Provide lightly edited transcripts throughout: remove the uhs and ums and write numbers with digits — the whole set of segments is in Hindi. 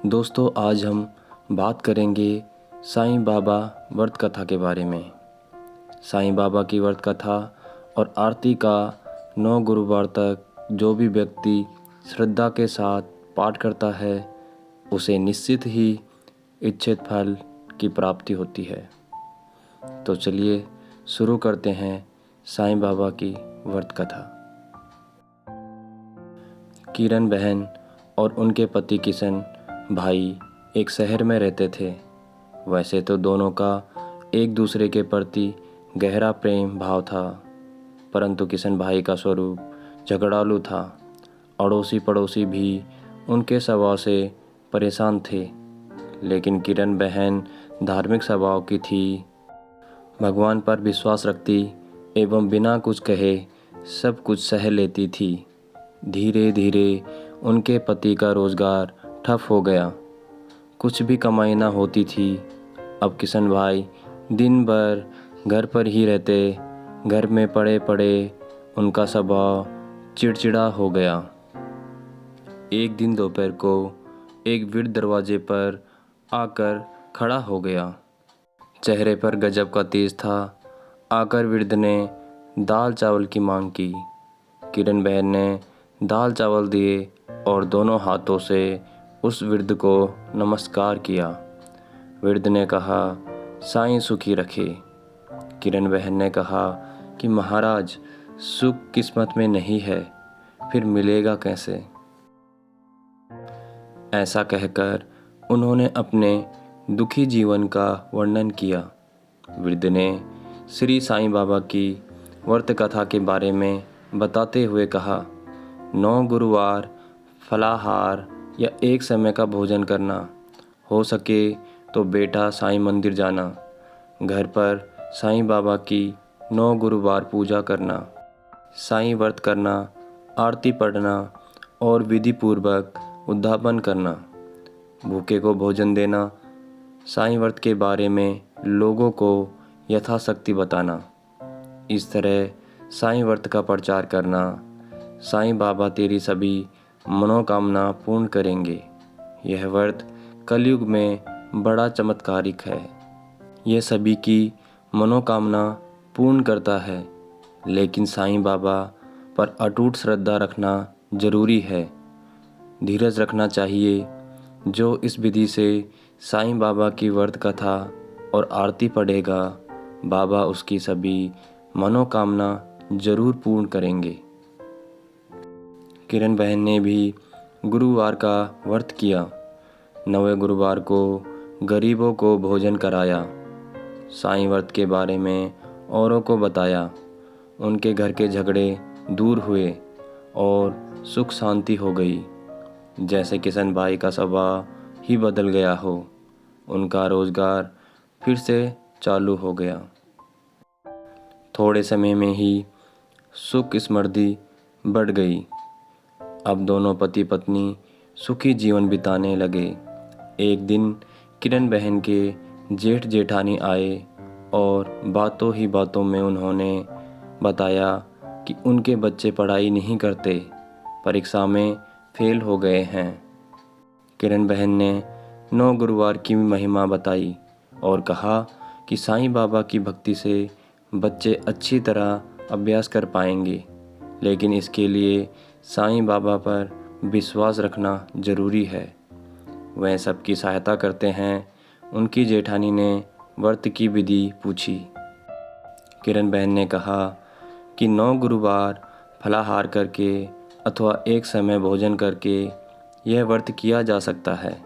दोस्तों, आज हम बात करेंगे साईं बाबा व्रत कथा के बारे में। साईं बाबा की व्रत कथा और आरती का 9 गुरुवार तक जो भी व्यक्ति श्रद्धा के साथ पाठ करता है उसे निश्चित ही इच्छित फल की प्राप्ति होती है। तो चलिए शुरू करते हैं साईं बाबा की व्रत कथा। किरण बहन और उनके पति किशन भाई एक शहर में रहते थे। वैसे तो दोनों का एक दूसरे के प्रति गहरा प्रेम भाव था, परंतु किशन भाई का स्वरूप झगड़ालू था। अड़ोसी पड़ोसी भी उनके स्वभाव से परेशान थे, लेकिन किरण बहन धार्मिक स्वभाव की थी, भगवान पर विश्वास रखती एवं बिना कुछ कहे सब कुछ सह लेती थी। धीरे धीरे उनके पति का रोजगार ठप हो गया, कुछ भी कमाई ना होती थी। अब किशन भाई दिन भर घर पर ही रहते, घर में पड़े पड़े उनका स्वभाव चिड़चिड़ा हो गया। एक दिन दोपहर को एक वृद्ध दरवाजे पर आकर खड़ा हो गया। चेहरे पर गजब का तेज था। आकर वृद्ध ने दाल चावल की मांग की। किरण बहन ने दाल चावल दिए और दोनों हाथों से उस वृद्ध को नमस्कार किया। वृद्ध ने कहा, साईं सुखी रखे। किरण बहन ने कहा कि महाराज, सुख किस्मत में नहीं है, फिर मिलेगा कैसे। ऐसा कहकर उन्होंने अपने दुखी जीवन का वर्णन किया। वृद्ध ने श्री साईं बाबा की व्रत कथा के बारे में बताते हुए कहा, 9 गुरुवार फलाहार या एक समय का भोजन करना, हो सके तो बेटा साईं मंदिर जाना, घर पर साईं बाबा की 9 गुरुवार पूजा करना, साईं व्रत करना, आरती पढ़ना और विधि पूर्वक उद्यापन करना, भूखे को भोजन देना, साईं व्रत के बारे में लोगों को यथाशक्ति बताना। इस तरह साईं व्रत का प्रचार करना। साईं बाबा तेरी सभी मनोकामना पूर्ण करेंगे। यह व्रत कलयुग में बड़ा चमत्कारिक है। यह सभी की मनोकामना पूर्ण करता है, लेकिन साईं बाबा पर अटूट श्रद्धा रखना जरूरी है। धीरज रखना चाहिए। जो इस विधि से साईं बाबा की व्रत कथा और आरती पढ़ेगा, बाबा उसकी सभी मनोकामना जरूर पूर्ण करेंगे। किरण बहन ने भी गुरुवार का व्रत किया। 9वें गुरुवार को गरीबों को भोजन कराया। साईं व्रत के बारे में औरों को बताया। उनके घर के झगड़े दूर हुए और सुख शांति हो गई। जैसे किशन भाई का स्वभाव ही बदल गया हो, उनका रोजगार फिर से चालू हो गया। थोड़े समय में ही सुख समृद्धि बढ़ गई। अब दोनों पति पत्नी सुखी जीवन बिताने लगे। एक दिन किरण बहन के जेठ जेठानी आए और बातों ही बातों में उन्होंने बताया कि उनके बच्चे पढ़ाई नहीं करते, परीक्षा में फेल हो गए हैं। किरण बहन ने 9 गुरुवार की महिमा बताई और कहा कि साईं बाबा की भक्ति से बच्चे अच्छी तरह अभ्यास कर पाएंगे, लेकिन इसके लिए साईं बाबा पर विश्वास रखना जरूरी है। वह सबकी सहायता करते हैं। उनकी जेठानी ने व्रत की विधि पूछी। किरण बहन ने कहा कि 9 गुरुवार फलाहार करके अथवा एक समय भोजन करके यह व्रत किया जा सकता है,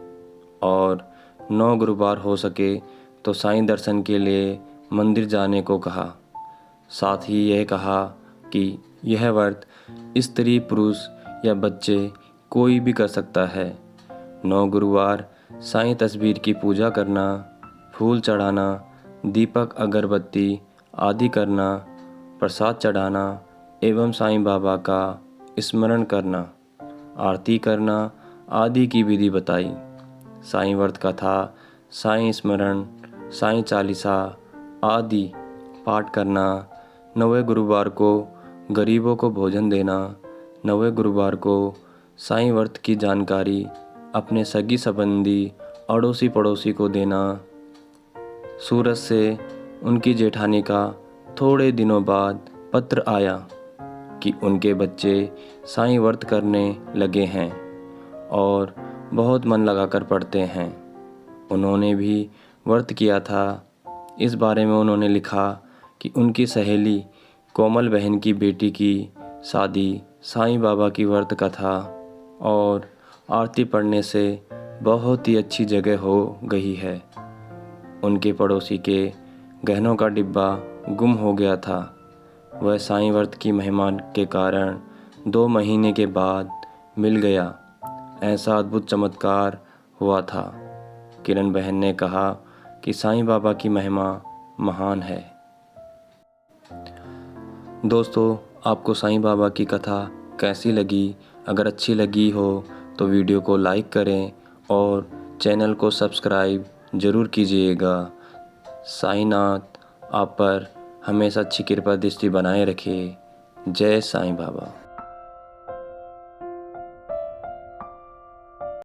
और 9 गुरुवार हो सके तो साईं दर्शन के लिए मंदिर जाने को कहा। साथ ही यह कहा कि यह व्रत स्त्री पुरुष या बच्चे कोई भी कर सकता है। 9 गुरुवार साईं तस्वीर की पूजा करना, फूल चढ़ाना, दीपक अगरबत्ती आदि करना, प्रसाद चढ़ाना एवं साईं बाबा का स्मरण करना, आरती करना आदि की विधि बताई। साईं व्रत कथा, साईं स्मरण, साईं चालीसा आदि पाठ करना, 9वें गुरुवार को गरीबों को भोजन देना, 9वें गुरुवार को साईं व्रत की जानकारी अपने सगी संबंधी अड़ोसी पड़ोसी को देना। सूरत से उनकी जेठानी का थोड़े दिनों बाद पत्र आया कि उनके बच्चे साईं व्रत करने लगे हैं और बहुत मन लगाकर पढ़ते हैं। उन्होंने भी व्रत किया था। इस बारे में उन्होंने लिखा कि उनकी सहेली कोमल बहन की बेटी की शादी साईं बाबा की व्रत कथा और आरती पढ़ने से बहुत ही अच्छी जगह हो गई है। उनके पड़ोसी के गहनों का डिब्बा गुम हो गया था। वह साईं व्रत की महिमा के कारण 2 महीने के बाद मिल गया। ऐसा अद्भुत चमत्कार हुआ था। किरण बहन ने कहा कि साईं बाबा की महिमा महान है। दोस्तों, आपको साईं बाबा की कथा कैसी लगी? अगर अच्छी लगी हो तो वीडियो को लाइक करें और चैनल को सब्सक्राइब ज़रूर कीजिएगा। साईंनाथ आप पर हमेशा अच्छी कृपा दृष्टि बनाए रखे। जय साईं बाबा।